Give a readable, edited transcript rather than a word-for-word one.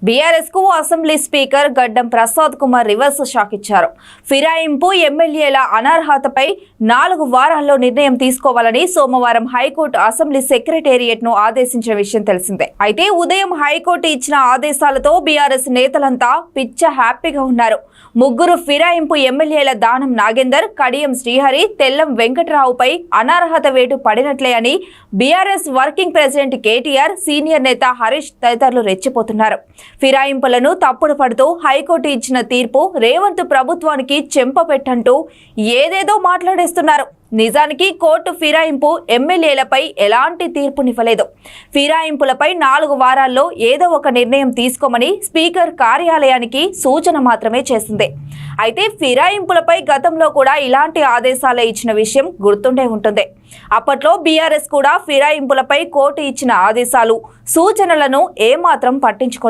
BRS కు assembly speaker గడ్డం Prasad Kumar reverse shock ఇచ్చారు. ఫిరాయింపు ఎమ్మెల్యేల అనర్హతపై 4 వారాల్లో నిర్ణయం తీసుకోవాలని సోమవారం హైకోర్టు అసెంబ్లీ సెక్రటేరియట్ ను ఆదేశించిన విషయం తెలిసిందే. అయితే ఉదయం హైకోర్టు ఇచ్చిన ఆదేశాలతో బీఆర్ఎస్ నేతలంతా పిచ్చ హ్యాపీగా ఉన్నారు. 3 ఫిరాయింపు ఎమ్మెల్యేల దానం నాగేందర్, కడియం శ్రీహరి, తెల్లం వెంకటరావుపై అనర్హత వేటు పడినట్లే అని BRS working president KTR, senior నేత హరీష్ తదితరులు రెచ్చిపోతున్నారు. ఫిరాయింపులను తప్పుడు పడుతూ హైకోర్టు ఇచ్చిన తీర్పు రేవంత్ ప్రభుత్వానికి చెంపపెట్టంటూ ఏదేదో మాట్లాడేస్తున్నారు. నిజానికి కోర్టు ఫిరాయింపు ఎమ్మెల్యేలపై ఎలాంటి తీర్పునివ్వలేదు. ఫిరాయింపులపై 4 వారాల్లో ఏదో ఒక నిర్ణయం తీసుకోమని స్పీకర్ కార్యాలయానికి సూచన మాత్రమే చేసింది. అయితే ఫిరాయింపులపై గతంలో కూడా ఇలాంటి ఆదేశాలే ఇచ్చిన విషయం గుర్తుండే ఉంటుంది. అప్పట్లో బీఆర్ఎస్ కూడా ఫిరాయింపులపై కోర్టు ఇచ్చిన ఆదేశాలు, సూచనలను ఏమాత్రం పట్టించుకోలేదు.